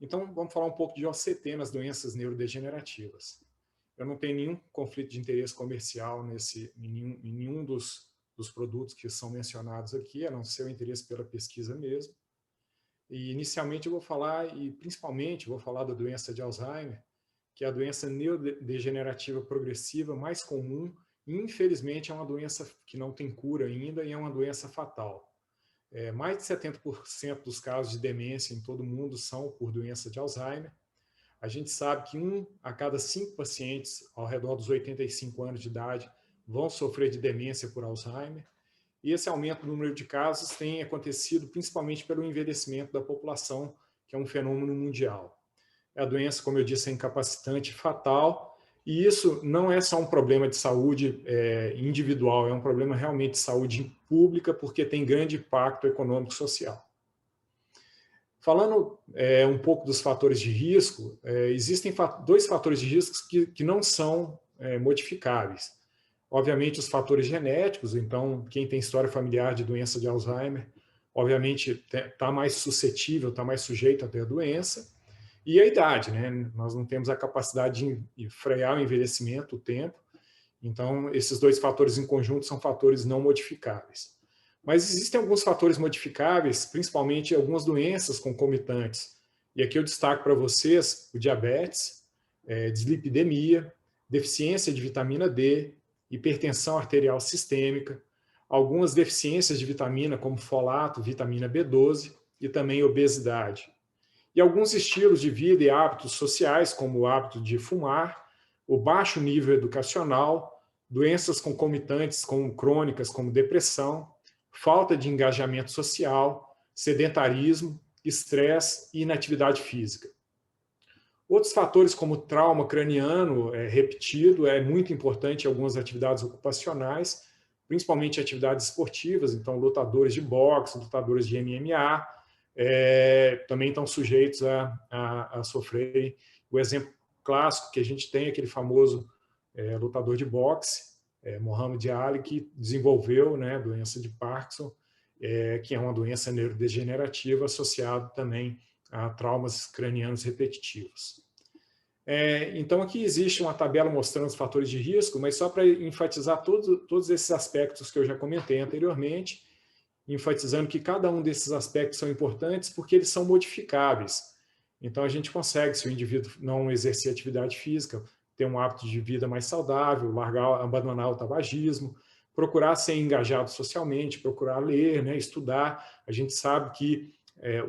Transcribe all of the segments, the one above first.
Então, vamos falar um pouco de OCT nas doenças neurodegenerativas. Eu não tenho nenhum conflito de interesse comercial em nenhum dos produtos que são mencionados aqui, a não ser o interesse pela pesquisa mesmo. E, inicialmente, eu vou falar, e principalmente, vou falar da doença de Alzheimer, que é a doença neurodegenerativa progressiva mais comum, e, infelizmente, é uma doença que não tem cura ainda e é uma doença fatal. Mais de 70% dos casos de demência em todo o mundo são por doença de Alzheimer. A gente sabe que 1 a cada 5 pacientes ao redor dos 85 anos de idade vão sofrer de demência por Alzheimer. E esse aumento do número de casos tem acontecido principalmente pelo envelhecimento da população, que é um fenômeno mundial. A doença, como eu disse, é incapacitante fatal, e isso não é só um problema de saúde individual, é um problema realmente de saúde pública, porque tem grande impacto econômico e social. Falando um pouco dos fatores de risco, existem 2 fatores de risco que não são modificáveis. Obviamente, os fatores genéticos, então, quem tem história familiar de doença de Alzheimer, obviamente, está mais suscetível, está mais sujeito a ter a doença. E a idade, né? Nós não temos a capacidade de frear o envelhecimento, o tempo. Então, esses 2 fatores em conjunto são fatores não modificáveis. Mas existem alguns fatores modificáveis, principalmente algumas doenças concomitantes. E aqui eu destaco para vocês o diabetes, dislipidemia, deficiência de vitamina D, hipertensão arterial sistêmica, algumas deficiências de vitamina, como folato, vitamina B12, e também obesidade. E alguns estilos de vida e hábitos sociais, como o hábito de fumar, o baixo nível educacional, doenças concomitantes crônicas, como depressão, falta de engajamento social, sedentarismo, estresse e inatividade física. Outros fatores, como trauma craniano repetido, é muito importante em algumas atividades ocupacionais, principalmente atividades esportivas, então lutadores de boxe, lutadores de MMA, também estão sujeitos a sofrer. O exemplo clássico que a gente tem é aquele famoso lutador de boxe, Muhammad Ali, que desenvolveu a doença de Parkinson, que é uma doença neurodegenerativa associada também a traumas cranianos repetitivos. Então, aqui existe uma tabela mostrando os fatores de risco, mas só para enfatizar todos esses aspectos que eu já comentei anteriormente, enfatizando que cada um desses aspectos são importantes porque eles são modificáveis. Então, a gente consegue, se o indivíduo não exercer atividade física, ter um hábito de vida mais saudável, abandonar o tabagismo, procurar ser engajado socialmente, procurar ler, estudar. A gente sabe que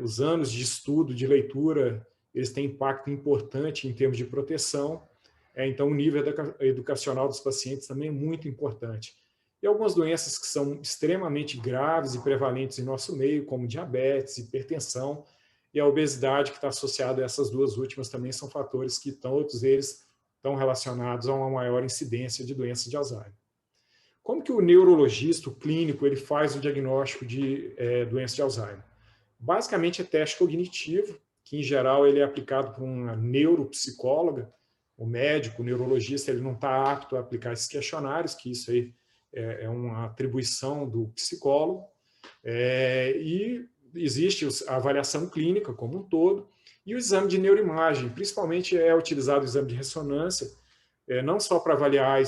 os anos de estudo, de leitura, eles têm impacto importante em termos de proteção. Então, o nível educacional dos pacientes também é muito importante. E algumas doenças que são extremamente graves e prevalentes em nosso meio, como diabetes, hipertensão e a obesidade, que está associada a essas 2 últimas, também são fatores que todos eles estão relacionados a uma maior incidência de doença de Alzheimer. Como que o neurologista, o clínico, ele faz o diagnóstico de doença de Alzheimer? Basicamente é teste cognitivo, que em geral ele é aplicado por uma neuropsicóloga. O médico, o neurologista, ele não está apto a aplicar esses questionários, que isso aí é uma atribuição do psicólogo. E existe a avaliação clínica como um todo, e o exame de neuroimagem, principalmente é utilizado o exame de ressonância, não só para avaliar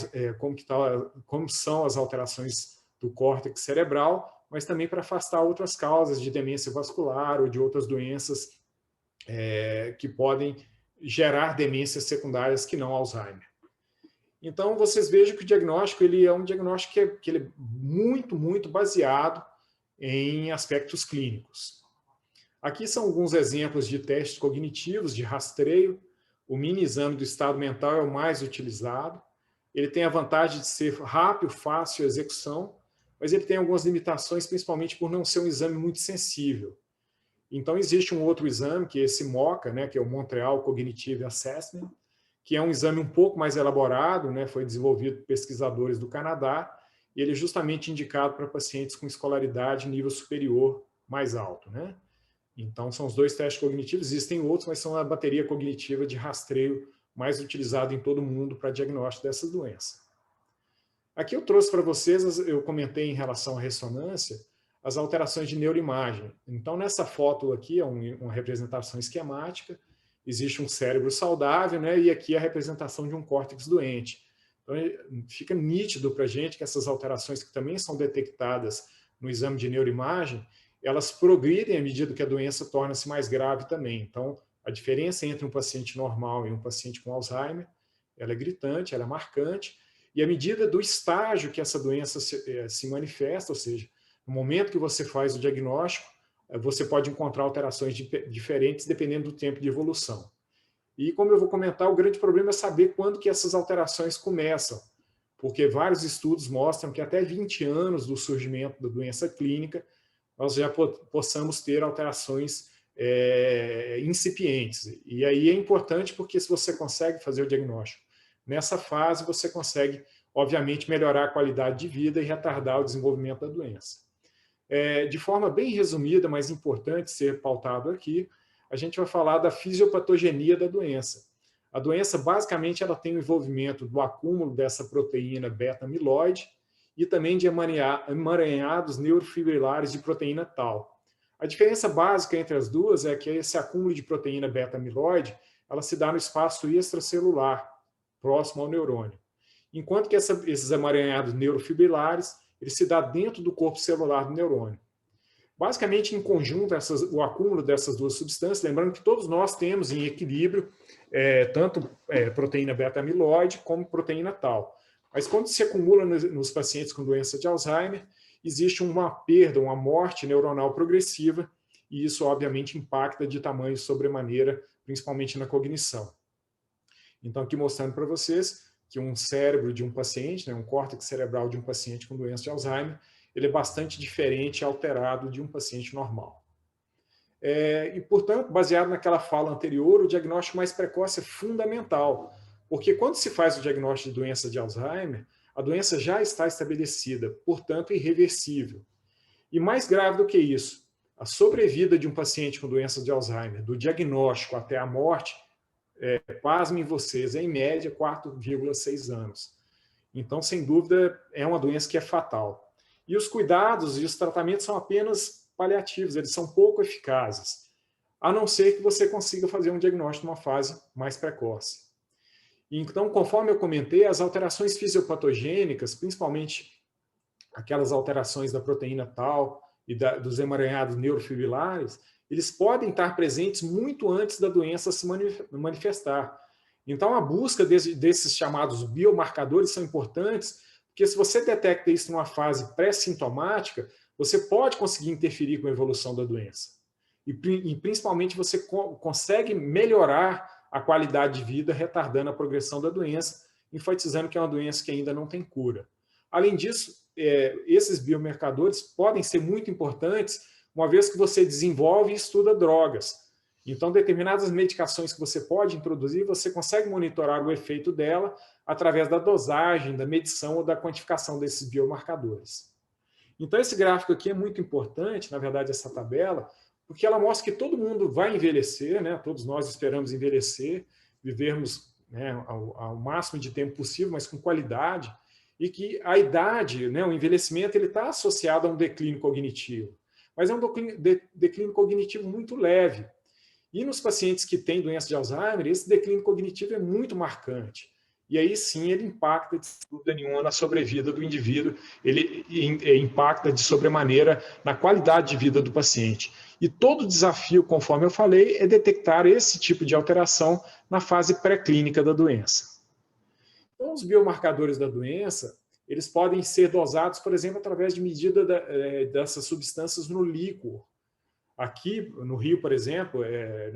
como são as alterações do córtex cerebral, mas também para afastar outras causas de demência vascular ou de outras doenças que podem gerar demências secundárias que não Alzheimer. Então, vocês vejam que o diagnóstico ele é um diagnóstico que ele é muito, muito baseado em aspectos clínicos. Aqui são alguns exemplos de testes cognitivos, de rastreio. O mini exame do estado mental é o mais utilizado. Ele tem a vantagem de ser rápido, fácil de execução, mas ele tem algumas limitações, principalmente por não ser um exame muito sensível. Então, existe um outro exame, que é esse MoCA, que é o Montreal Cognitive Assessment, que é um exame um pouco mais elaborado, foi desenvolvido por pesquisadores do Canadá, e ele é justamente indicado para pacientes com escolaridade nível superior mais alto. Então, são os 2 testes cognitivos, existem outros, mas são a bateria cognitiva de rastreio mais utilizada em todo o mundo para diagnóstico dessas doenças. Aqui eu trouxe para vocês, eu comentei em relação à ressonância, as alterações de neuroimagem. Então, nessa foto aqui, é uma representação esquemática, existe um cérebro saudável, né? E aqui a representação de um córtex doente. Então, fica nítido para a gente que essas alterações que também são detectadas no exame de neuroimagem, elas progridem à medida que a doença torna-se mais grave também. Então, a diferença entre um paciente normal e um paciente com Alzheimer, ela é gritante, ela é marcante, e à medida do estágio que essa doença se manifesta, ou seja, no momento que você faz o diagnóstico, você pode encontrar alterações diferentes dependendo do tempo de evolução. E como eu vou comentar, o grande problema é saber quando que essas alterações começam, porque vários estudos mostram que até 20 anos do surgimento da doença clínica, nós já possamos ter alterações incipientes. E aí é importante porque se você consegue fazer o diagnóstico nessa fase, você consegue, obviamente, melhorar a qualidade de vida e retardar o desenvolvimento da doença. De forma bem resumida, mas importante ser pautado aqui, a gente vai falar da fisiopatogenia da doença. A doença, basicamente, ela tem o envolvimento do acúmulo dessa proteína beta-amiloide e também de emaranhados neurofibrilares de proteína tau. A diferença básica entre as duas é que esse acúmulo de proteína beta-amiloide, ela se dá no espaço extracelular, próximo ao neurônio. Enquanto que esses emaranhados neurofibrilares, ele se dá dentro do corpo celular do neurônio. Basicamente, em conjunto, o acúmulo dessas duas substâncias, lembrando que todos nós temos em equilíbrio tanto proteína beta-amiloide como proteína tau. Mas quando se acumula nos pacientes com doença de Alzheimer, existe uma perda, uma morte neuronal progressiva, e isso, obviamente, impacta de tamanho sobremaneira, principalmente na cognição. Então, aqui mostrando para vocês que um cérebro de um paciente, um córtex cerebral de um paciente com doença de Alzheimer, ele é bastante diferente e alterado de um paciente normal. E, portanto, baseado naquela fala anterior, o diagnóstico mais precoce é fundamental, porque quando se faz o diagnóstico de doença de Alzheimer, a doença já está estabelecida, portanto, irreversível. E mais grave do que isso, a sobrevida de um paciente com doença de Alzheimer, do diagnóstico até a morte, pasmem vocês, em média, 4,6 anos. Então, sem dúvida, é uma doença que é fatal. E os cuidados e os tratamentos são apenas paliativos, eles são pouco eficazes, a não ser que você consiga fazer um diagnóstico numa fase mais precoce. Então, conforme eu comentei, as alterações fisiopatogênicas, principalmente aquelas alterações da proteína tau e dos emaranhados neurofibrilares, eles podem estar presentes muito antes da doença se manifestar. Então, a busca desses chamados biomarcadores são importantes, porque se você detecta isso numa fase pré-sintomática, você pode conseguir interferir com a evolução da doença. E principalmente, você consegue melhorar a qualidade de vida, retardando a progressão da doença, enfatizando que é uma doença que ainda não tem cura. Além disso, esses biomarcadores podem ser muito importantes uma vez que você desenvolve e estuda drogas. Então, determinadas medicações que você pode introduzir, você consegue monitorar o efeito dela através da dosagem, da medição ou da quantificação desses biomarcadores. Então, esse gráfico aqui é muito importante, na verdade, essa tabela, porque ela mostra que todo mundo vai envelhecer, né? Todos nós esperamos envelhecer, vivermos, né, ao máximo de tempo possível, mas com qualidade, e que a idade, né, o envelhecimento, ele está associado a um declínio cognitivo. Mas é um declínio cognitivo muito leve. E nos pacientes que têm doença de Alzheimer, esse declínio cognitivo é muito marcante. E aí sim ele impacta, de dúvida nenhuma, na sobrevida do indivíduo, ele impacta de sobremaneira na qualidade de vida do paciente. E todo desafio, conforme eu falei, é detectar esse tipo de alteração na fase pré-clínica da doença. Então, os biomarcadores da doença, eles podem ser dosados, por exemplo, através de medida dessas substâncias no líquor. Aqui no Rio, por exemplo,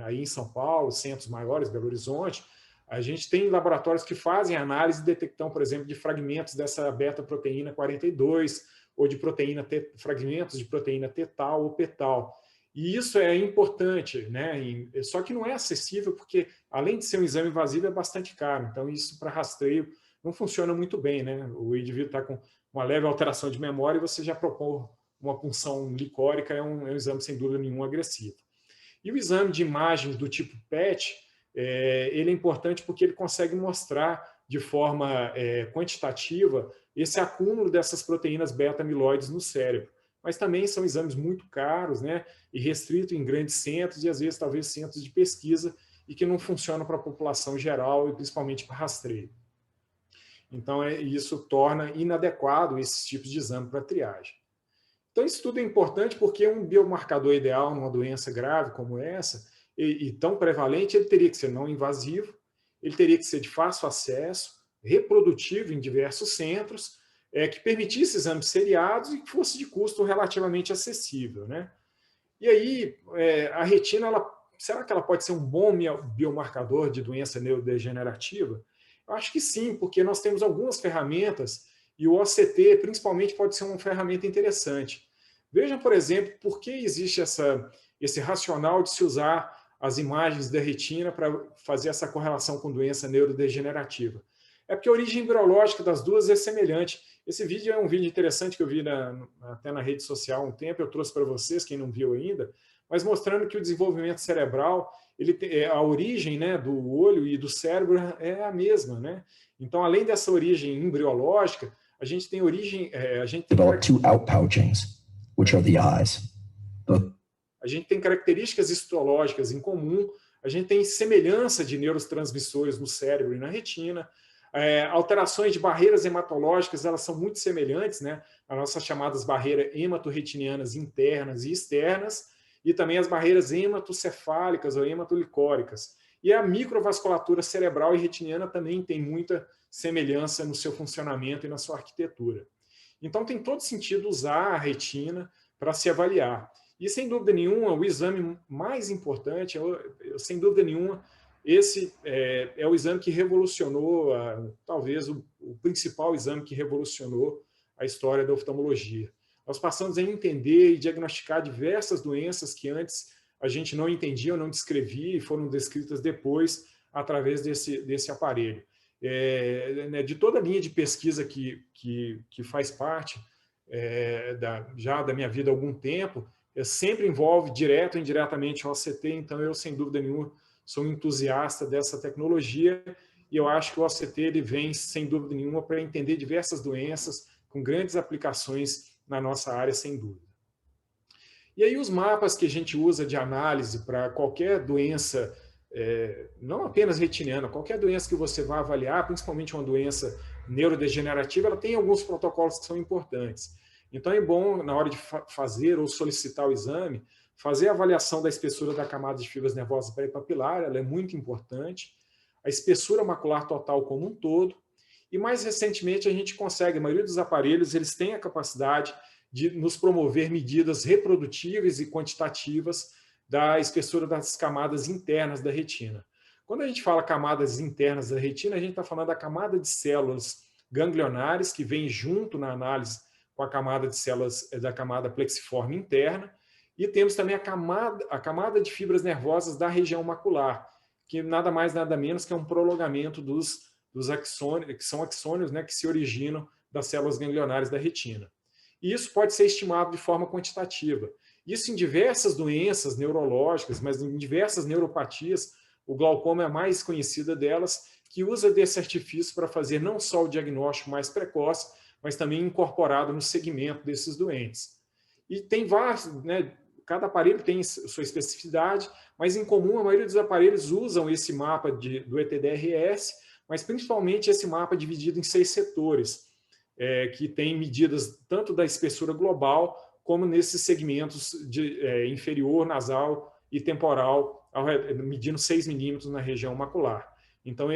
aí em São Paulo, centros maiores, Belo Horizonte, a gente tem laboratórios que fazem análise e detecção, por exemplo, de fragmentos dessa beta-proteína 42 ou de fragmentos de proteína tetal ou petal. E isso é importante, né? Só que não é acessível porque, além de ser um exame invasivo, é bastante caro. Então, isso para rastreio não funciona muito bem, né? O indivíduo está com uma leve alteração de memória e você já propor uma punção licórica é um exame, sem dúvida nenhuma, agressivo. E o exame de imagens do tipo PET, ele é importante porque ele consegue mostrar de forma quantitativa esse acúmulo dessas proteínas beta-amiloides no cérebro. Mas também são exames muito caros, né, e restritos em grandes centros e, às vezes, talvez centros de pesquisa e que não funcionam para a população geral e principalmente para rastreio. Então, isso torna inadequado esses tipos de exame para triagem. Então, isso tudo é importante porque um biomarcador ideal numa doença grave como essa, e tão prevalente, ele teria que ser não invasivo, ele teria que ser de fácil acesso, reprodutivo em diversos centros, que permitisse exames seriados e que fosse de custo relativamente acessível, né? E aí, a retina, será que ela pode ser um bom biomarcador de doença neurodegenerativa? Eu acho que sim, porque nós temos algumas ferramentas e o OCT, principalmente, pode ser uma ferramenta interessante. Vejam, por exemplo, por que existe esse racional de se usar as imagens da retina para fazer essa correlação com doença neurodegenerativa. É porque a origem embriológica das duas é semelhante. Esse vídeo é um vídeo interessante que eu vi até na rede social há um tempo, eu trouxe para vocês, quem não viu ainda, mas mostrando que o desenvolvimento cerebral, a origem, né, do olho e do cérebro é a mesma, né? Então, além dessa origem embriológica, a gente tem origem... two outpouchings, which are the eyes. A gente tem características histológicas em comum, a gente tem semelhança de neurotransmissores no cérebro e na retina, alterações de barreiras hematológicas, elas são muito semelhantes, né? As nossas chamadas barreiras hematoretinianas internas e externas, e também as barreiras hematocefálicas ou hematolicóricas. E a microvasculatura cerebral e retiniana também tem muita semelhança no seu funcionamento e na sua arquitetura. Então, tem todo sentido usar a retina para se avaliar. E, sem dúvida nenhuma, o exame mais importante, sem dúvida nenhuma, esse é o exame que revolucionou, talvez o principal exame que revolucionou a história da oftalmologia. Nós passamos a entender e diagnosticar diversas doenças que antes a gente não entendia ou não descrevia e foram descritas depois através desse aparelho. De toda a linha de pesquisa que faz parte já da minha vida há algum tempo, sempre envolve direto ou indiretamente o OCT, então eu, sem dúvida nenhuma, sou um entusiasta dessa tecnologia e eu acho que o OCT ele vem, sem dúvida nenhuma, para entender diversas doenças com grandes aplicações na nossa área, sem dúvida. E aí os mapas que a gente usa de análise para qualquer doença, não apenas retiniana, qualquer doença que você vá avaliar, principalmente uma doença neurodegenerativa, ela tem alguns protocolos que são importantes. Então é bom, na hora de fazer ou solicitar o exame, fazer a avaliação da espessura da camada de fibras nervosas peripapilar, ela é muito importante, a espessura macular total como um todo, e mais recentemente a gente consegue, a maioria dos aparelhos, eles têm a capacidade de nos promover medidas reprodutíveis e quantitativas da espessura das camadas internas da retina. Quando a gente fala camadas internas da retina, a gente está falando da camada de células ganglionares que vem junto na análise com a camada de células da camada plexiforme interna, e temos também a camada de fibras nervosas da região macular, que nada mais, nada menos que é um prolongamento dos axônios, que são axônios, né, que se originam das células ganglionares da retina. E isso pode ser estimado de forma quantitativa. Isso em diversas doenças neurológicas, mas em diversas neuropatias, o glaucoma é a mais conhecida delas, que usa desse artifício para fazer não só o diagnóstico mais precoce, mas também incorporado no segmento desses doentes. E tem vários, né, cada aparelho tem sua especificidade, mas em comum a maioria dos aparelhos usam esse mapa do ETDRS, mas principalmente esse mapa dividido em 6 setores, que tem medidas tanto da espessura global, como nesses segmentos de inferior, nasal e temporal, medindo 6 milímetros na região macular. Então,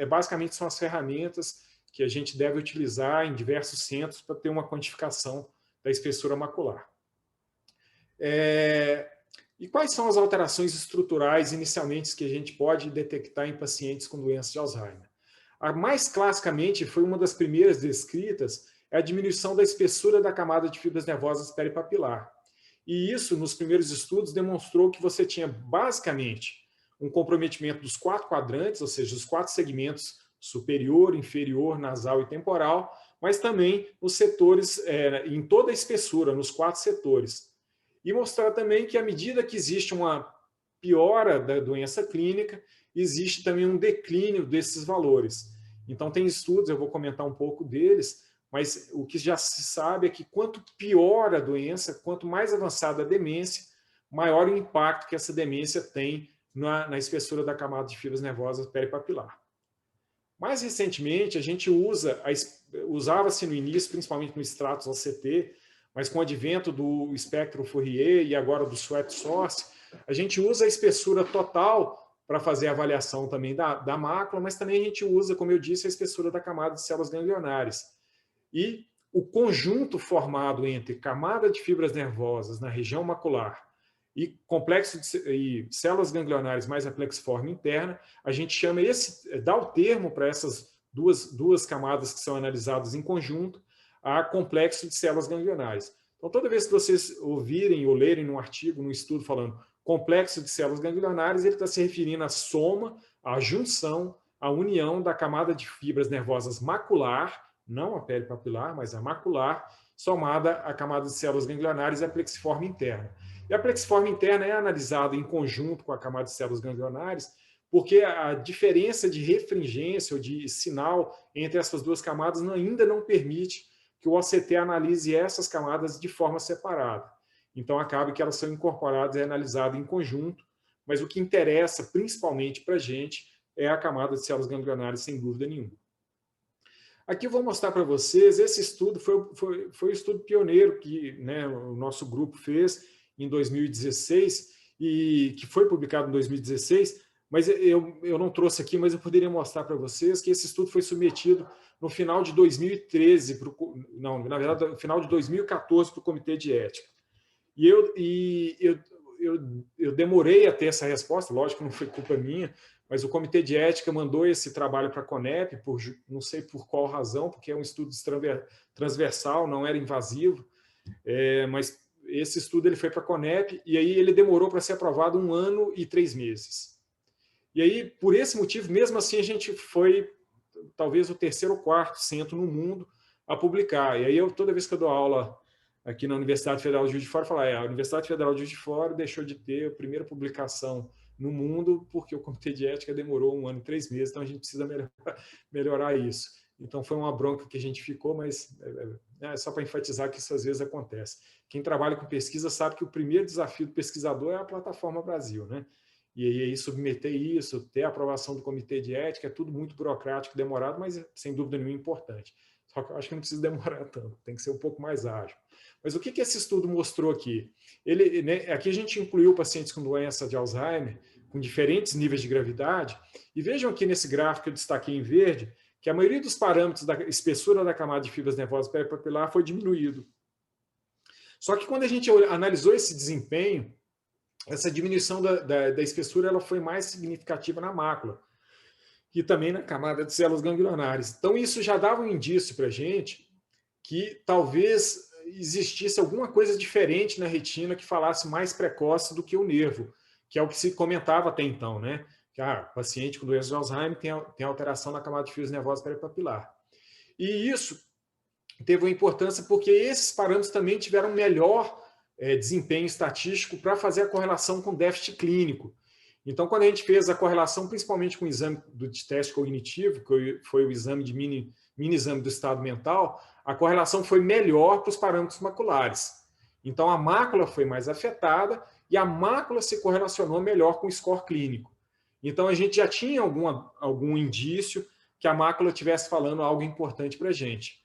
basicamente são as ferramentas que a gente deve utilizar em diversos centros para ter uma quantificação da espessura macular. E quais são as alterações estruturais inicialmente que a gente pode detectar em pacientes com doença de Alzheimer? A mais classicamente, foi uma das primeiras descritas, é a diminuição da espessura da camada de fibras nervosas peripapilar. E isso, nos primeiros estudos, demonstrou que você tinha basicamente um comprometimento dos 4 quadrantes, ou seja, os 4 segmentos superior, inferior, nasal e temporal, mas também nos setores, em toda a espessura, nos 4 setores. E mostrar também que à medida que existe uma piora da doença clínica, existe também um declínio desses valores. Então tem estudos, eu vou comentar um pouco deles, mas o que já se sabe é que quanto pior a doença, quanto mais avançada a demência, maior o impacto que essa demência tem na espessura da camada de fibras nervosas peripapilar. Mais recentemente, a gente usava-se no início, principalmente no Stratos OCT, mas com o advento do espectro Fourier e agora do Sweat Source, a gente usa a espessura total para fazer a avaliação também da mácula, mas também a gente usa, como eu disse, a espessura da camada de células ganglionares. E o conjunto formado entre camada de fibras nervosas na região macular e complexo e células ganglionares mais a plexiforme interna, a gente chama dá o termo para essas duas camadas que são analisadas em conjunto, a complexo de células ganglionares. Então, toda vez que vocês ouvirem ou lerem num artigo, num estudo falando complexo de células ganglionares, ele está se referindo à soma, à junção, à união da camada de fibras nervosas macular, não a peripapilar, mas a macular, somada à camada de células ganglionares e a plexiforme interna. E a plexiforme interna é analisada em conjunto com a camada de células ganglionares, porque a diferença de refringência ou de sinal entre essas duas camadas ainda não permite que o OCT analise essas camadas de forma separada. Então, acaba que elas são incorporadas e analisadas em conjunto, mas o que interessa principalmente para a gente é a camada de células ganglionares, sem dúvida nenhuma. Aqui eu vou mostrar para vocês, esse estudo foi o estudo pioneiro que, né, o nosso grupo fez em 2016, e que foi publicado em 2016, mas eu não trouxe aqui, mas eu poderia mostrar para vocês que esse estudo foi submetido no final de 2013, na verdade, no final de 2014, para o Comitê de Ética. E eu demorei a ter essa resposta, lógico que não foi culpa minha, mas o Comitê de Ética mandou esse trabalho para a CONEP, não sei por qual razão, porque é um estudo transversal, não era invasivo, mas esse estudo ele foi para a CONEP, e aí ele demorou para ser aprovado 1 ano e 3 meses. E aí, por esse motivo, mesmo assim, a gente foi, talvez, o 3º ou 4º centro no mundo a publicar. E aí, toda vez que eu dou aula aqui na Universidade Federal de Juiz de Fora, eu falo, a Universidade Federal de Juiz de Fora deixou de ter a primeira publicação no mundo porque o Comitê de Ética demorou 1 ano e 3 meses, então a gente precisa melhorar isso. Então, foi uma bronca que a gente ficou, mas é só para enfatizar que isso às vezes acontece. Quem trabalha com pesquisa sabe que o primeiro desafio do pesquisador é a Plataforma Brasil, né? E aí submeter isso, ter a aprovação do Comitê de Ética, é tudo muito burocrático, demorado, mas sem dúvida nenhuma importante. Só que eu acho que não precisa demorar tanto, tem que ser um pouco mais ágil. Mas o que esse estudo mostrou aqui? Aqui a gente incluiu pacientes com doença de Alzheimer, com diferentes níveis de gravidade, e vejam aqui nesse gráfico que eu destaquei em verde, que a maioria dos parâmetros da espessura da camada de fibras nervosas peripapilar foi diminuído. Só que quando a gente analisou esse desempenho, essa diminuição da espessura ela foi mais significativa na mácula e também na camada de células ganglionares. Então, isso já dava um indício para a gente que talvez existisse alguma coisa diferente na retina que falasse mais precoce do que o nervo, que é o que se comentava até então, né? Que paciente com doença de Alzheimer tem alteração na camada de fibras nervosas peripapilar. E isso teve uma importância porque esses parâmetros também tiveram melhor desempenho estatístico para fazer a correlação com déficit clínico. Então, quando a gente fez a correlação, principalmente com o exame de teste cognitivo, que foi o exame de mini exame do estado mental, a correlação foi melhor para os parâmetros maculares. Então, a mácula foi mais afetada e a mácula se correlacionou melhor com o score clínico. Então, a gente já tinha algum indício que a mácula estivesse falando algo importante para a gente.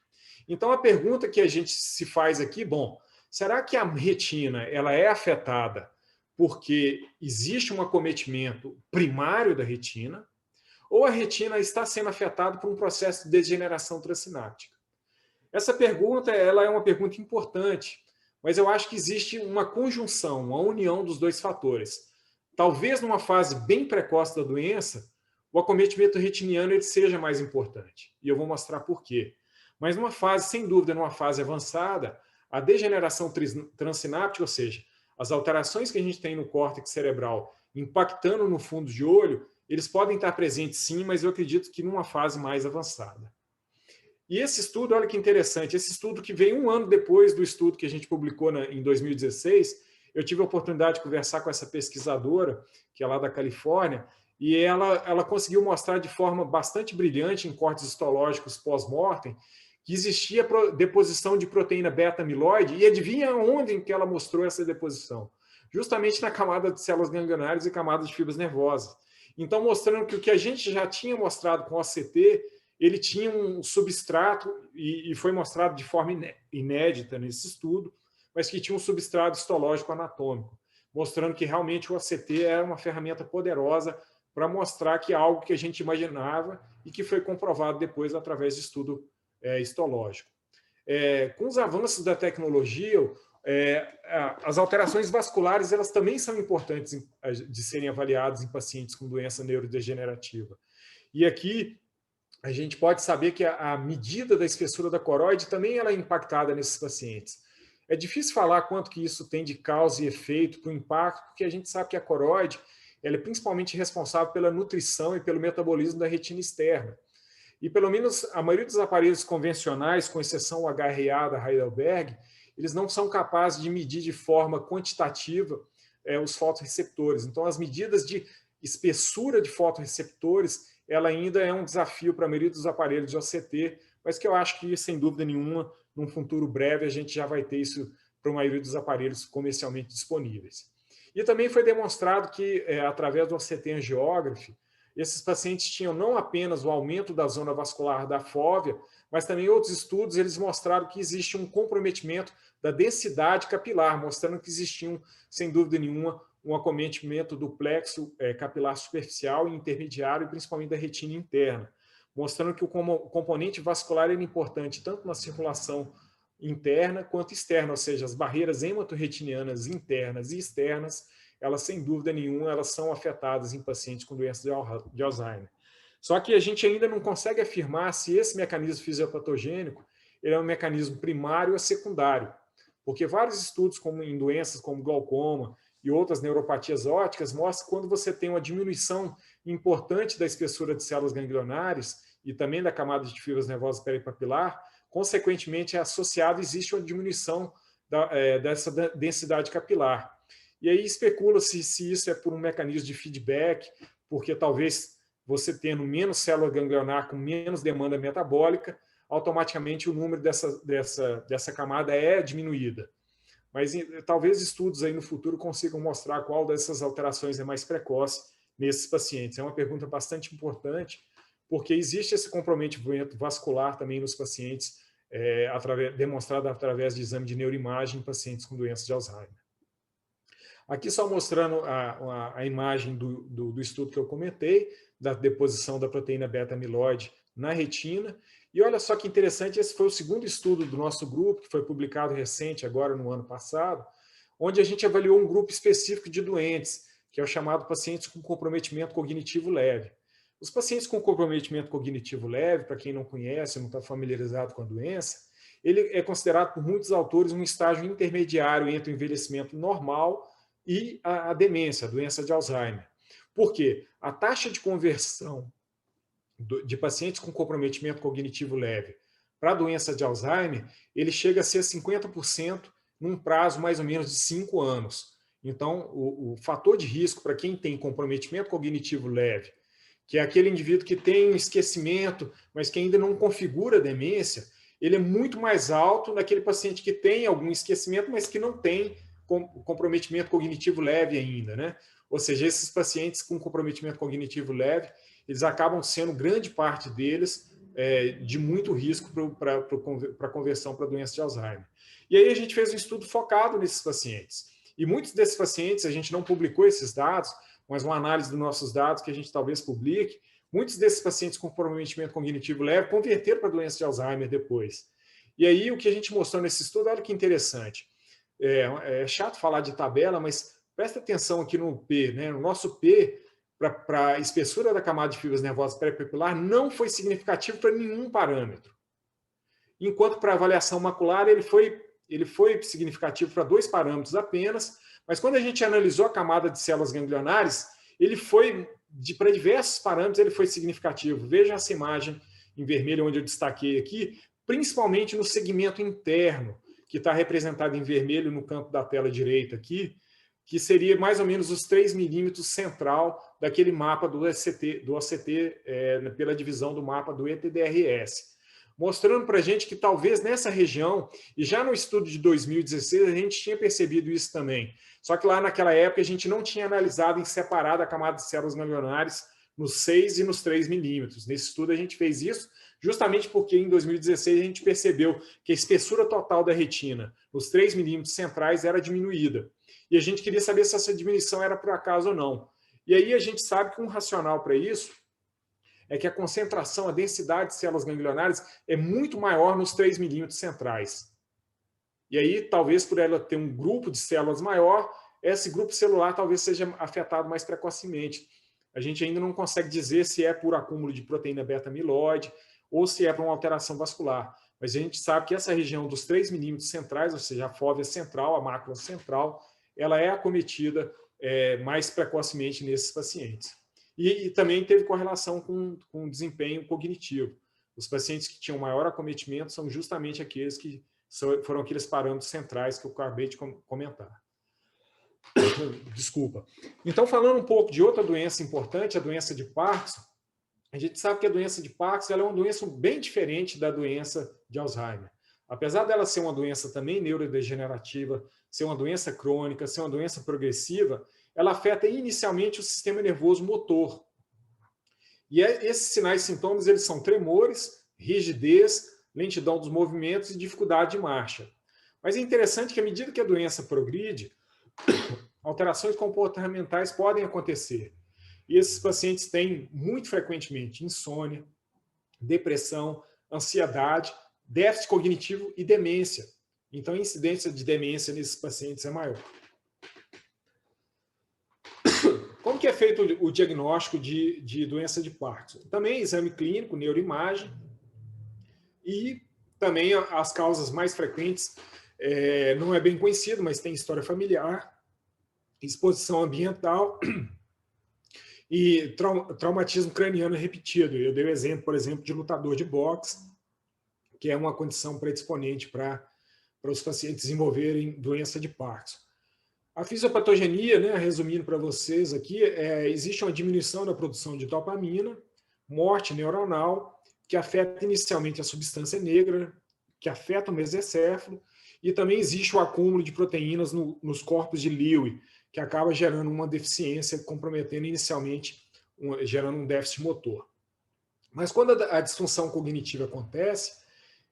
Então, a pergunta que a gente se faz aqui, bom, será que a retina ela é afetada porque existe um acometimento primário da retina ou a retina está sendo afetada por um processo de degeneração transsináptica? Essa pergunta ela é uma pergunta importante, mas eu acho que existe uma conjunção, uma união dos dois fatores. Talvez numa fase bem precoce da doença, o acometimento retiniano ele seja mais importante. E eu vou mostrar por quê. Mas numa fase, sem dúvida, numa fase avançada, a degeneração transsináptica, ou seja, as alterações que a gente tem no córtex cerebral impactando no fundo de olho, eles podem estar presentes sim, mas eu acredito que numa fase mais avançada. E esse estudo, olha que interessante, esse estudo que veio 1 ano depois do estudo que a gente publicou em 2016, eu tive a oportunidade de conversar com essa pesquisadora, que é lá da Califórnia, e ela conseguiu mostrar de forma bastante brilhante em cortes histológicos pós-mortem que existia deposição de proteína beta-amiloide, e adivinha onde em que ela mostrou essa deposição? justamente na camada de células ganglionares e camada de fibras nervosas. Então, mostrando que o que a gente já tinha mostrado com o OCT, ele tinha um substrato, e foi mostrado de forma inédita nesse estudo, mas que tinha um substrato histológico anatômico, mostrando que realmente o OCT era uma ferramenta poderosa para mostrar que é algo que a gente imaginava e que foi comprovado depois através de estudo histológico. Com os avanços da tecnologia, as alterações vasculares elas também são importantes de serem avaliadas em pacientes com doença neurodegenerativa. E aqui a gente pode saber que a medida da espessura da coroide também ela é impactada nesses pacientes. É difícil falar quanto que isso tem de causa e efeito para o impacto, porque a gente sabe que a coroide ela é principalmente responsável pela nutrição e pelo metabolismo da retina externa. E pelo menos a maioria dos aparelhos convencionais, com exceção o HRA da Heidelberg, eles não são capazes de medir de forma quantitativa os fotorreceptores. Então, as medidas de espessura de fotorreceptores, ela ainda é um desafio para a maioria dos aparelhos de OCT, mas que eu acho que, sem dúvida nenhuma, num futuro breve, a gente já vai ter isso para a maioria dos aparelhos comercialmente disponíveis. E também foi demonstrado que, através do OCT angiography, esses pacientes tinham não apenas o aumento da zona vascular da fóvea, mas também outros estudos eles mostraram que existe um comprometimento da densidade capilar, mostrando que existia, sem dúvida nenhuma, um acometimento do plexo capilar superficial e intermediário, e principalmente da retina interna, mostrando que o componente vascular é importante tanto na circulação interna quanto externa, ou seja, as barreiras hematorretinianas internas e externas, elas, sem dúvida nenhuma, elas são afetadas em pacientes com doença de Alzheimer. Só que a gente ainda não consegue afirmar se esse mecanismo fisiopatogênico ele é um mecanismo primário ou secundário, porque vários estudos em doenças como glaucoma e outras neuropatias ópticas mostram que quando você tem uma diminuição importante da espessura de células ganglionares e também da camada de fibras nervosas peripapilar, consequentemente, existe uma diminuição dessa densidade capilar. E aí especula-se se isso é por um mecanismo de feedback, porque talvez você tendo menos célula ganglionar com menos demanda metabólica, automaticamente o número dessa camada é diminuída. Mas talvez estudos aí no futuro consigam mostrar qual dessas alterações é mais precoce nesses pacientes. É uma pergunta bastante importante, porque existe esse comprometimento vascular também nos pacientes, demonstrado através de exame de neuroimagem em pacientes com doença de Alzheimer. Aqui só mostrando a imagem do estudo que eu comentei, da deposição da proteína beta-amiloide na retina. E olha só que interessante, esse foi o segundo estudo do nosso grupo, que foi publicado recente, agora no ano passado, onde a gente avaliou um grupo específico de doentes, que é o chamado pacientes com comprometimento cognitivo leve. Os pacientes com comprometimento cognitivo leve, para quem não conhece, não está familiarizado com a doença, ele é considerado por muitos autores um estágio intermediário entre o envelhecimento normal e a demência, a doença de Alzheimer. Por quê? A taxa de conversão de pacientes com comprometimento cognitivo leve para a doença de Alzheimer, ele chega a ser 50% num prazo mais ou menos de 5 anos. Então, o fator de risco para quem tem comprometimento cognitivo leve, que é aquele indivíduo que tem um esquecimento, mas que ainda não configura demência, ele é muito mais alto naquele paciente que tem algum esquecimento, mas que não tem comprometimento cognitivo leve ainda, né? Ou seja, esses pacientes com comprometimento cognitivo leve, eles acabam sendo, grande parte deles, de muito risco para a conversão para a doença de Alzheimer. E aí a gente fez um estudo focado nesses pacientes. E muitos desses pacientes, a gente não publicou esses dados, mas uma análise dos nossos dados que a gente talvez publique, muitos desses pacientes com comprometimento cognitivo leve converteram para a doença de Alzheimer depois. E aí o que a gente mostrou nesse estudo, olha que interessante. É chato falar de tabela, mas presta atenção aqui no P, né? O nosso P, para a espessura da camada de fibras nervosas peripapilar, não foi significativo para nenhum parâmetro. Enquanto para a avaliação macular, ele foi significativo para 2 parâmetros apenas, mas quando a gente analisou a camada de células ganglionares, ele foi, para diversos parâmetros, ele foi significativo. Veja essa imagem em vermelho, onde eu destaquei aqui, principalmente no segmento interno, que está representado em vermelho no campo da tela direita aqui, que seria mais ou menos os 3 milímetros central daquele mapa do OCT pela divisão do mapa do ETDRS. mostrando para a gente que talvez nessa região, e já no estudo de 2016 a gente tinha percebido isso também, só que lá naquela época a gente não tinha analisado em separado a camada de células ganglionares nos 6 e nos 3 milímetros. Nesse estudo a gente fez isso justamente porque em 2016 a gente percebeu que a espessura total da retina nos 3 milímetros centrais era diminuída. E a gente queria saber se essa diminuição era por acaso ou não. E aí a gente sabe que um racional para isso é que a concentração, a densidade de células ganglionares é muito maior nos 3 milímetros centrais. E aí, talvez por ela ter um grupo de células maior, esse grupo celular talvez seja afetado mais precocemente. A gente ainda não consegue dizer se é por acúmulo de proteína beta-amiloide ou se é por uma alteração vascular. Mas a gente sabe que essa região dos 3 milímetros centrais, ou seja, a fóvea central, a mácula central, ela é acometida mais precocemente nesses pacientes. E também teve correlação com o desempenho cognitivo. Os pacientes que tinham maior acometimento são justamente aqueles que foram aqueles parâmetros centrais que eu acabei de comentar. Desculpa. Então, falando um pouco de outra doença importante, a doença de Parkinson, a gente sabe que a doença de Parkinson ela é uma doença bem diferente da doença de Alzheimer. Apesar dela ser uma doença também neurodegenerativa, ser uma doença crônica, ser uma doença progressiva, ela afeta inicialmente o sistema nervoso motor. E esses sinais e sintomas eles são tremores, rigidez, lentidão dos movimentos e dificuldade de marcha. Mas é interessante que à medida que a doença progride, alterações comportamentais podem acontecer. E esses pacientes têm, muito frequentemente, insônia, depressão, ansiedade, déficit cognitivo e demência. Então, a incidência de demência nesses pacientes é maior. Como que é feito o diagnóstico de doença de Parkinson? Também exame clínico, neuroimagem, e também as causas mais frequentes, não é bem conhecido, mas tem história familiar, exposição ambiental e traumatismo craniano repetido. Eu dei o exemplo, por exemplo, de lutador de boxe, que é uma condição predisponente para os pacientes desenvolverem doença de Parkinson. A fisiopatogenia, né, resumindo para vocês aqui, existe uma diminuição da produção de dopamina, morte neuronal, que afeta inicialmente a substância negra, que afeta o mesencéfalo, e também existe o acúmulo de proteínas nos corpos de Lewy, que acaba gerando uma deficiência, comprometendo inicialmente, gerando um déficit motor. Mas quando a disfunção cognitiva acontece,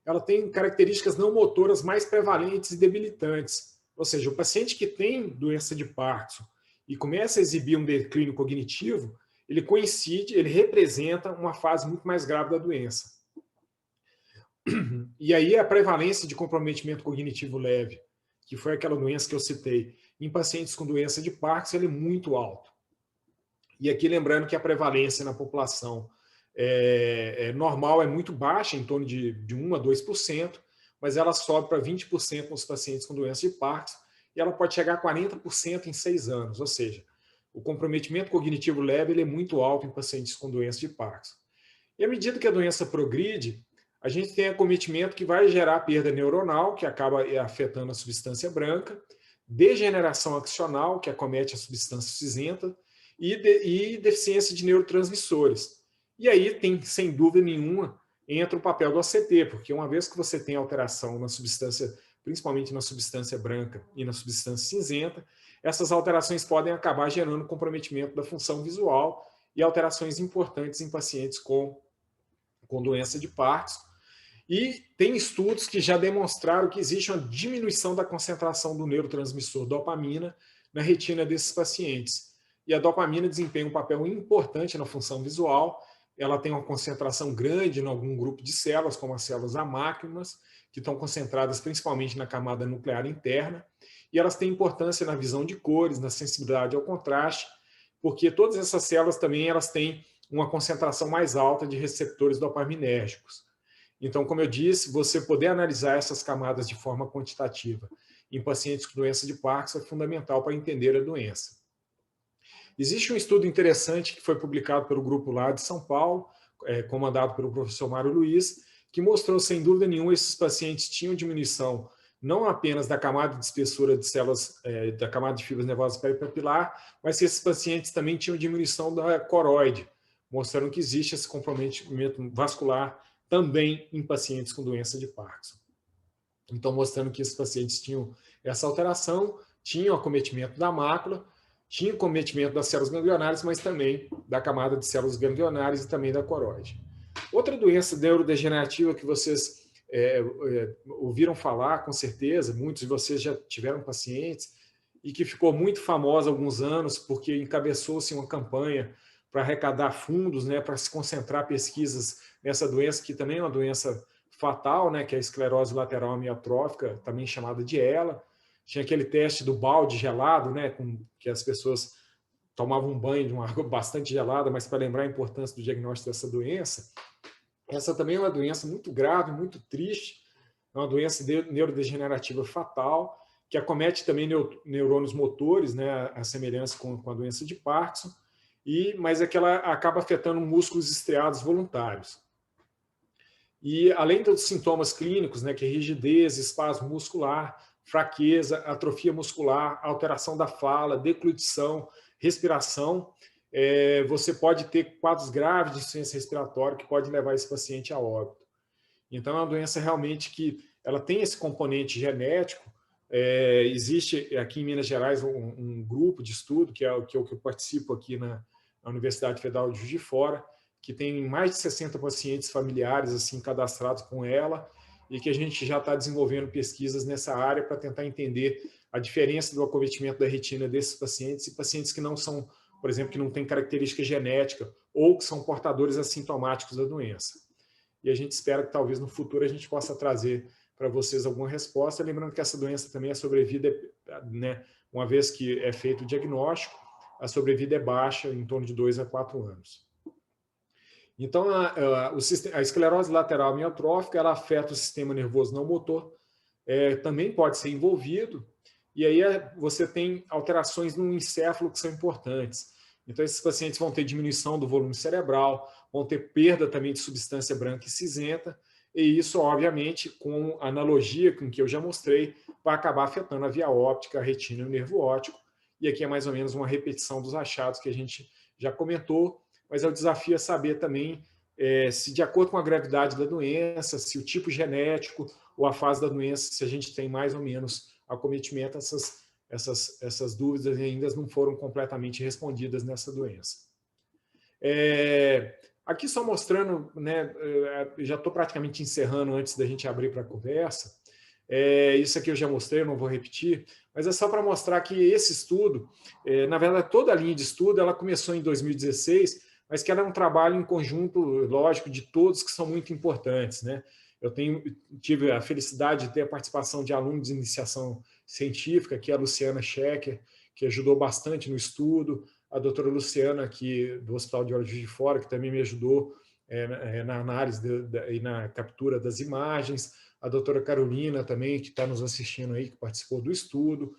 ela tem características não motoras mais prevalentes e debilitantes. Ou seja, o paciente que tem doença de Parkinson e começa a exibir um declínio cognitivo, ele coincide, ele representa uma fase muito mais grave da doença. E aí a prevalência de comprometimento cognitivo leve, que foi aquela doença que eu citei, em pacientes com doença de Parkinson, ele é muito alto. E aqui lembrando que a prevalência na população normal é muito baixa, em torno de 1 a 2%, mas ela sobe para 20% nos pacientes com doença de Parkinson, e ela pode chegar a 40% em 6 anos, ou seja, o comprometimento cognitivo leve ele é muito alto em pacientes com doença de Parkinson. E à medida que a doença progride, a gente tem acometimento que vai gerar perda neuronal, que acaba afetando a substância branca, degeneração axonal, que acomete a substância cinzenta, e deficiência de neurotransmissores. E aí tem, sem dúvida nenhuma, entra o papel do ACT, porque uma vez que você tem alteração na substância, principalmente na substância branca e na substância cinzenta, essas alterações podem acabar gerando comprometimento da função visual e alterações importantes em pacientes com doença de Parkinson. E tem estudos que já demonstraram que existe uma diminuição da concentração do neurotransmissor dopamina na retina desses pacientes. E a dopamina desempenha um papel importante na função visual. Ela tem uma concentração grande em algum grupo de células, como as células amácrinas, que estão concentradas principalmente na camada nuclear interna, e elas têm importância na visão de cores, na sensibilidade ao contraste, porque todas essas células também elas têm uma concentração mais alta de receptores dopaminérgicos. Então, como eu disse, você poder analisar essas camadas de forma quantitativa em pacientes com doença de Parkinson é fundamental para entender a doença. Existe um estudo interessante que foi publicado pelo grupo lá de São Paulo, comandado pelo professor Mário Luiz, que mostrou, sem dúvida nenhuma, esses pacientes tinham diminuição não apenas da camada de espessura de células, da camada de fibras nervosas peripapilar, mas que esses pacientes também tinham diminuição da coroide, mostrando que existe esse comprometimento vascular também em pacientes com doença de Parkinson. Então, mostrando que esses pacientes tinham essa alteração, tinham acometimento da mácula, tinham acometimento das células ganglionares, mas também da camada de células ganglionares e também da coroide. Outra doença neurodegenerativa que vocês ouviram falar, com certeza, muitos de vocês já tiveram pacientes, e que ficou muito famosa há alguns anos, porque encabeçou-se uma campanha para arrecadar fundos, né, para se concentrar pesquisas nessa doença, que também é uma doença fatal, né, que é a esclerose lateral amiotrófica, também chamada de ELA. Tinha aquele teste do balde gelado, né, que as pessoas tomavam um banho de uma água bastante gelada, mas para lembrar a importância do diagnóstico dessa doença. Essa também é uma doença muito grave, muito triste, é uma doença neurodegenerativa fatal, que acomete também neurônios motores, né, a semelhança com a doença de Parkinson, mas é que ela acaba afetando músculos estriados voluntários. E além dos sintomas clínicos, né, que é rigidez, espasmo muscular, fraqueza, atrofia muscular, alteração da fala, deglutição, respiração, você pode ter quadros graves de insuficiência respiratória que pode levar esse paciente a óbito. Então, é uma doença realmente que ela tem esse componente genético. Existe aqui em Minas Gerais um grupo de estudo, que é o que eu participo aqui na Universidade Federal de Juiz de Fora, que tem mais de 60 pacientes familiares assim cadastrados com ela, e que a gente já está desenvolvendo pesquisas nessa área para tentar entender a diferença do acometimento da retina desses pacientes e pacientes que não são, por exemplo, que não têm característica genética ou que são portadores assintomáticos da doença. E a gente espera que talvez no futuro a gente possa trazer para vocês alguma resposta, lembrando que essa doença também, a sobrevida, né, uma vez que é feito o diagnóstico, a sobrevida é baixa, em torno de 2 a 4 anos. Então, a esclerose lateral amiotrófica, ela afeta o sistema nervoso não motor, também pode ser envolvido, e aí você tem alterações no encéfalo que são importantes. Então, esses pacientes vão ter diminuição do volume cerebral, vão ter perda também de substância branca e cinzenta, e isso, obviamente, com analogia com o que eu já mostrei, vai acabar afetando a via óptica, a retina e o nervo óptico, e aqui é mais ou menos uma repetição dos achados que a gente já comentou, mas o desafio é saber também se, de acordo com a gravidade da doença, se o tipo genético ou a fase da doença, se a gente tem mais ou menos acometimento, essas dúvidas ainda não foram completamente respondidas nessa doença. Aqui só mostrando, né, já estou praticamente encerrando antes da gente abrir para a conversa, isso aqui eu já mostrei, eu não vou repetir, mas é só para mostrar que esse estudo, na verdade, toda a linha de estudo, ela começou em 2016, mas que ela é um trabalho em conjunto, lógico, de todos que são muito importantes, né? Eu tive a felicidade de ter a participação de alunos de iniciação científica, que é a Luciana Schecker, que ajudou bastante no estudo, a doutora Luciana, aqui do Hospital de Olhos de Fora, que também me ajudou na análise e na captura das imagens, a doutora Carolina também, que está nos assistindo aí, que participou do estudo,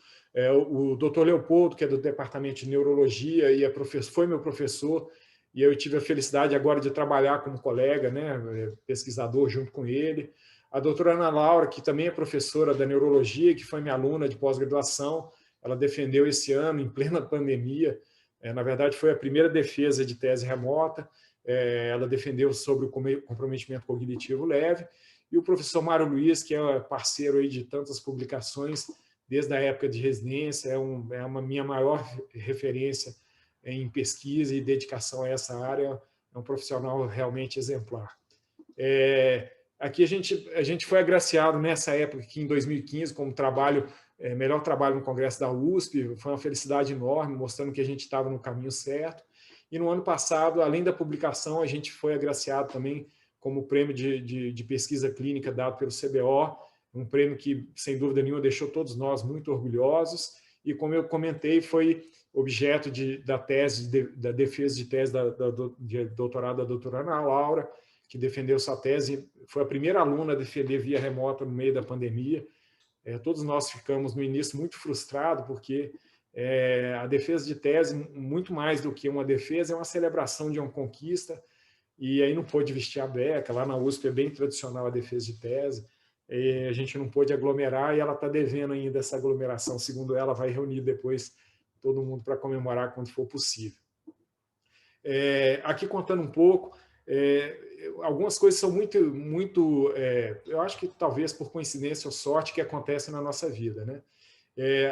o doutor Leopoldo, que é do Departamento de Neurologia e foi meu professor, e eu tive a felicidade agora de trabalhar como colega, né, pesquisador junto com ele. A doutora Ana Laura, que também é professora da neurologia, que foi minha aluna de pós-graduação, ela defendeu esse ano, em plena pandemia, na verdade foi a primeira defesa de tese remota, ela defendeu sobre o comprometimento cognitivo leve, e o professor Mário Luiz, que é parceiro aí de tantas publicações, desde a época de residência, é uma minha maior referência em pesquisa e dedicação a essa área, é um profissional realmente exemplar. Aqui a gente foi agraciado nessa época, aqui em 2015, como melhor trabalho no Congresso da USP, foi uma felicidade enorme, mostrando que a gente estava no caminho certo. E no ano passado, além da publicação, a gente foi agraciado também como prêmio de pesquisa clínica dado pelo CBO, um prêmio que, sem dúvida nenhuma, deixou todos nós muito orgulhosos. E, como eu comentei, foi objeto da defesa de tese de doutorado da doutora Ana Laura, que defendeu sua tese, foi a primeira aluna a defender via remota no meio da pandemia. Todos nós ficamos, no início, muito frustrados, porque a defesa de tese, muito mais do que uma defesa, é uma celebração de uma conquista, e aí não pôde vestir a beca. Lá na USP é bem tradicional a defesa de tese, a gente não pôde aglomerar, e ela está devendo ainda essa aglomeração. Segundo ela, vai reunir depois todo mundo para comemorar quando for possível. Aqui contando um pouco, algumas coisas são muito eu acho que talvez por coincidência ou sorte que acontecem na nossa vida, né?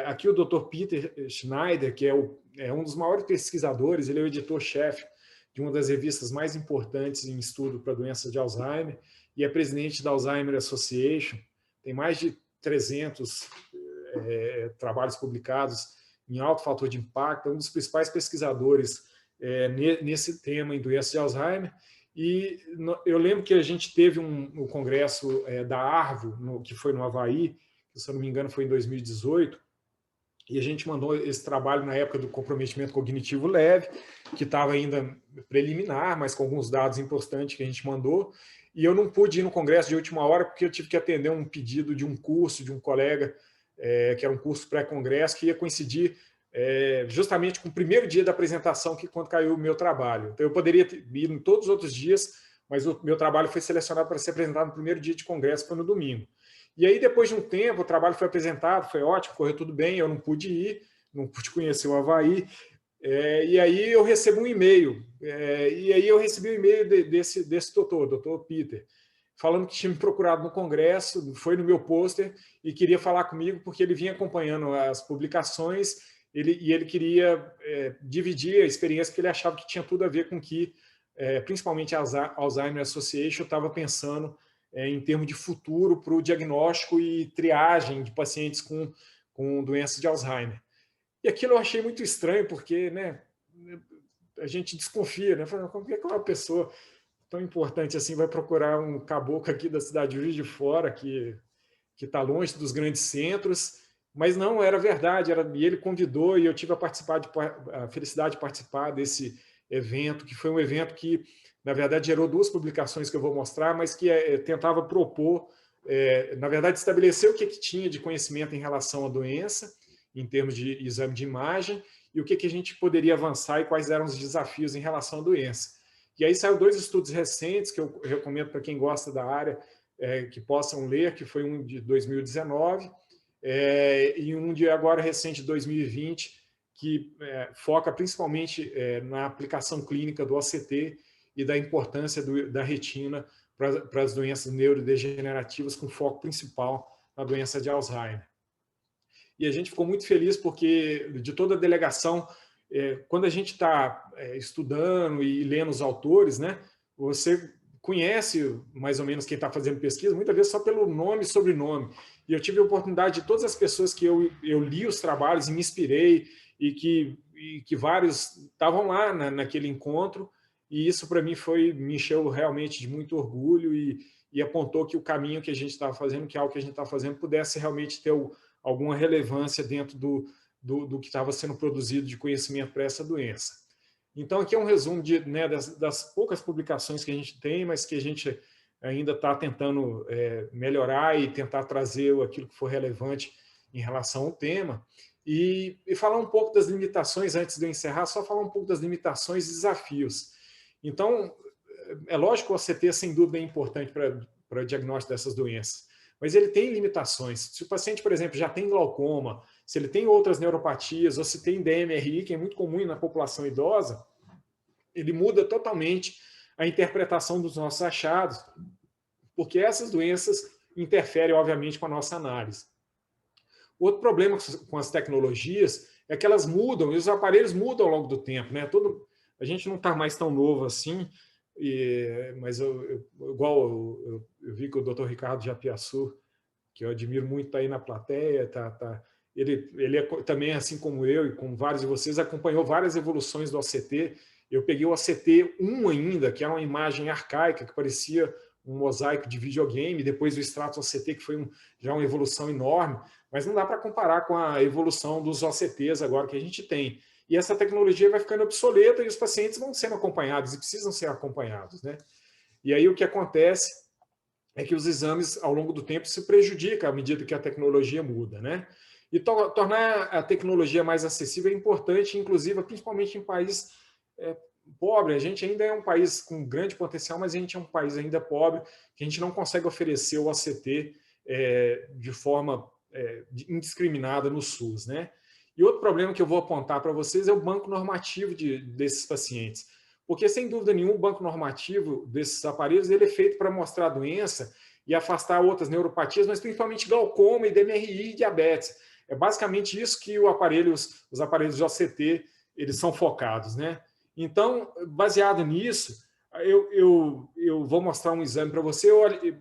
Aqui o Dr. Peter Schneider, que é um dos maiores pesquisadores, ele é o editor-chefe de uma das revistas mais importantes em estudo para doença de Alzheimer e é presidente da Alzheimer Association, tem mais de 300 trabalhos publicados em alto fator de impacto, é um dos principais pesquisadores nesse tema em doença de Alzheimer. E eu lembro que a gente teve um congresso da ARVO, que foi no Havaí, que, se eu não me engano, foi em 2018, e a gente mandou esse trabalho na época do comprometimento cognitivo leve, que estava ainda preliminar, mas com alguns dados importantes que a gente mandou, e eu não pude ir no congresso de última hora porque eu tive que atender um pedido de um curso de um colega, que era um curso pré-congresso, que ia coincidir justamente com o primeiro dia da apresentação, que quando caiu o meu trabalho. Então eu poderia ir em todos os outros dias, mas o meu trabalho foi selecionado para ser apresentado no primeiro dia de congresso, foi no domingo. E aí, depois de um tempo, o trabalho foi apresentado, foi ótimo, correu tudo bem, eu não pude ir, não pude conhecer o Havaí, e aí eu recebo um e-mail, e aí eu recebi um e-mail desse doutor Peter, falando que tinha me procurado no congresso, foi no meu pôster, e queria falar comigo porque ele vinha acompanhando as publicações, e ele queria dividir a experiência que ele achava que tinha tudo a ver com que, principalmente a Alzheimer Association, estava pensando em termos de futuro para o diagnóstico e triagem de pacientes com doença de Alzheimer. E aquilo eu achei muito estranho, porque, né, a gente desconfia, né? Como é que uma pessoa tão importante assim vai procurar um caboclo aqui da cidade de Juiz de Fora, que está longe dos grandes centros? Mas não, era verdade, e ele convidou, e eu tive a felicidade de participar desse evento, que foi um evento que, na verdade, gerou duas publicações que eu vou mostrar, mas que tentava propor, na verdade, estabelecer o que tinha de conhecimento em relação à doença, em termos de exame de imagem, e o que a gente poderia avançar e quais eram os desafios em relação à doença. E aí saiu dois estudos recentes, que eu recomendo para quem gosta da área, que possam ler, que foi um de 2019, e um de agora recente, de 2020, que foca principalmente na aplicação clínica do OCT e da importância da retina para as doenças neurodegenerativas, com foco principal na doença de Alzheimer. E a gente ficou muito feliz porque, de toda a delegação, quando a gente está estudando e lendo os autores, né, você conhece mais ou menos quem está fazendo pesquisa, muitas vezes só pelo nome e sobrenome. E eu tive a oportunidade de todas as pessoas que eu li os trabalhos e me inspirei, e que vários estavam lá naquele encontro, e isso para mim me encheu realmente de muito orgulho e apontou que o caminho que a gente estava fazendo, que algo que a gente está fazendo, pudesse realmente ter alguma relevância dentro do que estava sendo produzido de conhecimento para essa doença. Então, aqui é um resumo das poucas publicações que a gente tem, mas que a gente ainda está tentando melhorar e tentar trazer aquilo que for relevante em relação ao tema. E falar um pouco das limitações, antes de eu encerrar, só falar um pouco das limitações e desafios. Então, é lógico que o OCT, sem dúvida, é importante para o diagnóstico dessas doenças, mas ele tem limitações. Se o paciente, por exemplo, já tem glaucoma, se ele tem outras neuropatias, ou se tem DMRI, que é muito comum na população idosa, ele muda totalmente a interpretação dos nossos achados, porque essas doenças interferem, obviamente, com a nossa análise. Outro problema com as tecnologias é que elas mudam, e os aparelhos mudam ao longo do tempo, né? A gente não está mais tão novo assim, mas eu vi que o Dr. Ricardo Japiaçu, que eu admiro muito, está aí na plateia, ele também, assim como eu e como vários de vocês, acompanhou várias evoluções do OCT. Eu peguei o OCT1 ainda, que era uma imagem arcaica, que parecia um mosaico de videogame, depois o Stratos OCT, que foi já uma evolução enorme, mas não dá para comparar com a evolução dos OCTs agora que a gente tem. E essa tecnologia vai ficando obsoleta e os pacientes vão sendo acompanhados e precisam ser acompanhados, né? E aí o que acontece é que os exames, ao longo do tempo, se prejudicam à medida que a tecnologia muda, né? E tornar a tecnologia mais acessível é importante, inclusive, principalmente em países pobres. A gente ainda é um país com grande potencial, mas a gente é um país ainda pobre, que a gente não consegue oferecer o OCT de forma indiscriminada no SUS, né? E outro problema que eu vou apontar para vocês é o banco normativo desses pacientes. Porque, sem dúvida nenhuma, o banco normativo desses aparelhos ele é feito para mostrar a doença e afastar outras neuropatias, mas principalmente glaucoma e DMRI e diabetes. É basicamente isso que os aparelhos de OCT eles são focados, né? Então, baseado nisso, eu vou mostrar um exame para você.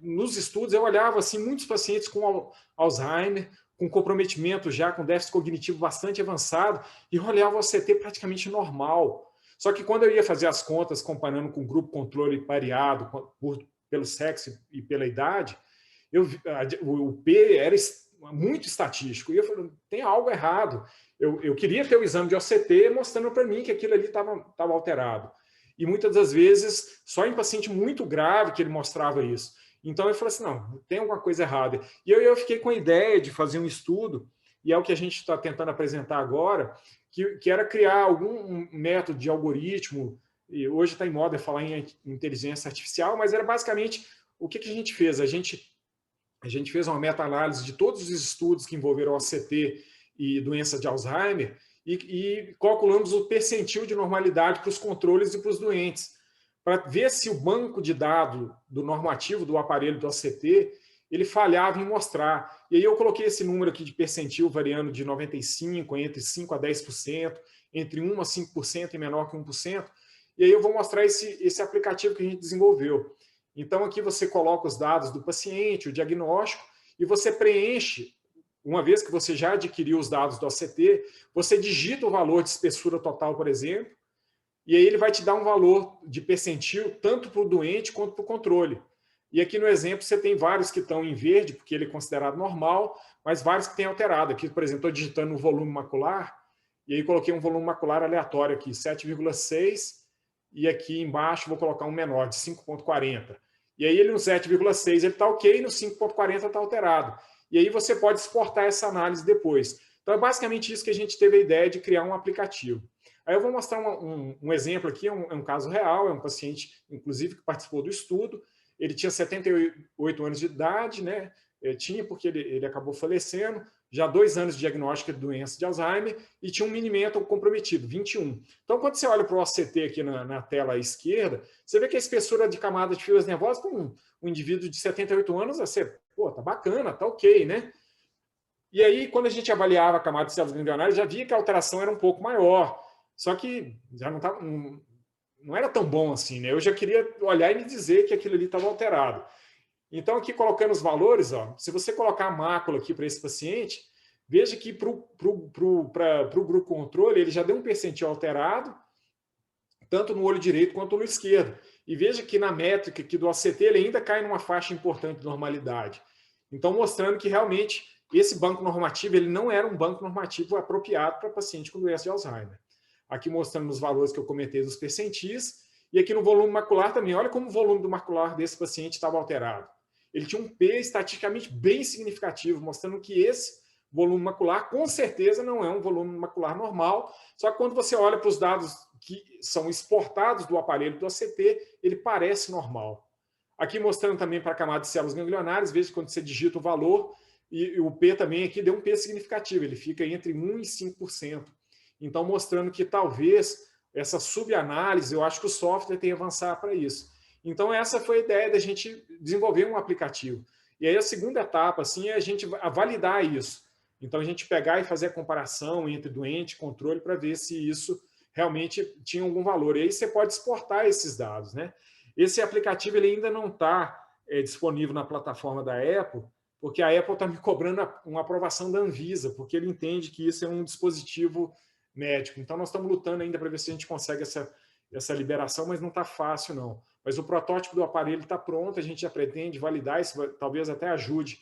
Nos estudos, eu olhava assim, muitos pacientes com Alzheimer, com comprometimento já, com déficit cognitivo bastante avançado, e eu olhava o OCT praticamente normal. Só que quando eu ia fazer as contas, comparando com o grupo controle pareado, pelo sexo e pela idade, o P era muito estatístico. E eu falei, tem algo errado. Eu queria ter o exame de OCT mostrando para mim que aquilo ali estava alterado. E muitas das vezes, só em paciente muito grave que ele mostrava isso. Então eu falei assim, não, tem alguma coisa errada. E eu fiquei com a ideia de fazer um estudo, e é o que a gente está tentando apresentar agora, que era criar algum método de algoritmo, e hoje está em moda falar em inteligência artificial, mas era basicamente o que a gente fez. A gente fez uma meta-análise de todos os estudos que envolveram OCT e doença de Alzheimer e calculamos o percentil de normalidade para os controles e para os doentes, para ver se o banco de dados do normativo do aparelho do OCT ele falhava em mostrar. E aí eu coloquei esse número aqui de percentil variando de 95%, entre 5% a 10%, entre 1% a 5% e menor que 1%. E aí eu vou mostrar esse aplicativo que a gente desenvolveu. Então, aqui você coloca os dados do paciente, o diagnóstico, e você preenche, uma vez que você já adquiriu os dados do OCT, você digita o valor de espessura total, por exemplo, e aí ele vai te dar um valor de percentil, tanto para o doente quanto para o controle. E aqui no exemplo você tem vários que estão em verde, porque ele é considerado normal, mas vários que têm alterado. Aqui, por exemplo, estou digitando o volume macular, e aí coloquei um volume macular aleatório aqui, 7,6, e aqui embaixo vou colocar um menor, de 5,40. E aí ele no 7,6 ele está ok, no 5,40 está alterado. E aí você pode exportar essa análise depois. Então é basicamente isso que a gente teve a ideia de criar um aplicativo. Aí eu vou mostrar um exemplo aqui, é um caso real, é um paciente, inclusive, que participou do estudo. Ele tinha 78 anos de idade, né? Tinha porque ele acabou falecendo, já 2 anos de diagnóstico de doença de Alzheimer e tinha um mini-mental comprometido, 21. Então, quando você olha para o OCT aqui na tela à esquerda, você vê que a espessura de camada de fibras nervosas com um indivíduo de 78 anos, você, pô, tá bacana, tá ok, né? E aí, quando a gente avaliava a camada de células ganglionares, já via que a alteração era um pouco maior. Só que já não era tão bom assim, né? Eu já queria olhar e me dizer que aquilo ali estava alterado. Então, aqui colocando os valores, ó, se você colocar a mácula aqui para esse paciente, veja que para o grupo controle, ele já deu um percentil alterado, tanto no olho direito quanto no olho esquerdo. E veja que na métrica aqui do OCT, ele ainda cai numa faixa importante de normalidade. Então, mostrando que realmente esse banco normativo ele não era um banco normativo apropriado para paciente com doença de Alzheimer. Aqui mostrando os valores que eu comentei dos percentis, e aqui no volume macular também, olha como o volume do macular desse paciente estava alterado. Ele tinha um P estatisticamente bem significativo, mostrando que esse volume macular, com certeza, não é um volume macular normal, só que quando você olha para os dados que são exportados do aparelho do OCT, ele parece normal. Aqui mostrando também para a camada de células ganglionares, veja que quando você digita o valor, e o P também aqui deu um P significativo, ele fica entre 1% e 5%. Então, mostrando que talvez essa subanálise, eu acho que o software tem que avançar para isso. Então, essa foi a ideia da gente desenvolver um aplicativo. E aí, a segunda etapa, assim, é a gente validar isso. Então, a gente pegar e fazer a comparação entre doente e controle para ver se isso realmente tinha algum valor. E aí, você pode exportar esses dados, né? Esse aplicativo ele ainda não está disponível na plataforma da Apple, porque a Apple está me cobrando uma aprovação da Anvisa, porque ele entende que isso é um dispositivo médico. Então, nós estamos lutando ainda para ver se a gente consegue essa liberação, mas não está fácil, não. Mas o protótipo do aparelho está pronto, a gente já pretende validar, isso talvez até ajude,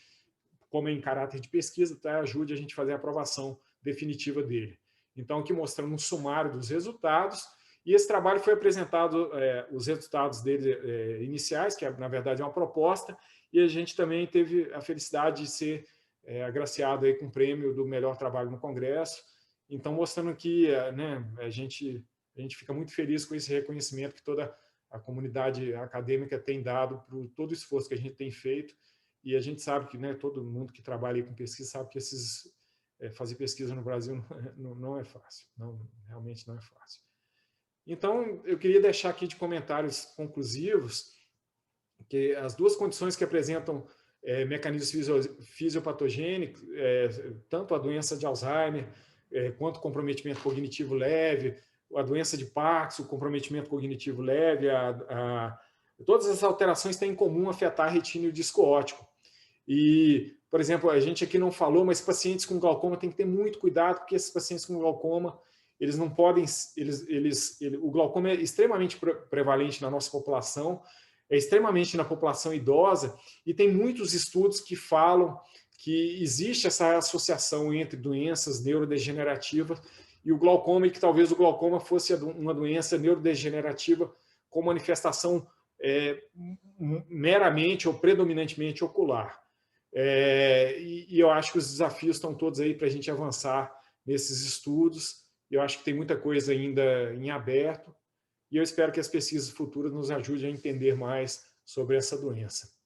como em caráter de pesquisa, até ajude a gente a fazer a aprovação definitiva dele. Então, aqui mostrando um sumário dos resultados, e esse trabalho foi apresentado, os resultados dele iniciais, que na verdade é uma proposta, e a gente também teve a felicidade de ser agraciado aí com o prêmio do melhor trabalho no Congresso. Então, mostrando que né, a gente fica muito feliz com esse reconhecimento que toda a comunidade acadêmica tem dado por todo o esforço que a gente tem feito. E a gente sabe que, né, todo mundo que trabalha com pesquisa sabe que fazer pesquisa no Brasil não é fácil. Não, realmente não é fácil. Então, eu queria deixar aqui de comentários conclusivos que as duas condições que apresentam mecanismos fisiopatogênicos, tanto a doença de Alzheimer, quanto o comprometimento cognitivo leve, a doença de Parkinson, o comprometimento cognitivo leve, todas as alterações têm em comum afetar a retina e o disco óptico. E, por exemplo, a gente aqui não falou, mas pacientes com glaucoma tem que ter muito cuidado, porque esses pacientes com glaucoma, eles não podem, o glaucoma é extremamente prevalente na nossa população, é extremamente na população idosa, e tem muitos estudos que falam que existe essa associação entre doenças neurodegenerativas e o glaucoma, e que talvez o glaucoma fosse uma doença neurodegenerativa com manifestação meramente ou predominantemente ocular. E eu acho que os desafios estão todos aí para a gente avançar nesses estudos. Eu acho que tem muita coisa ainda em aberto, e eu espero que as pesquisas futuras nos ajudem a entender mais sobre essa doença.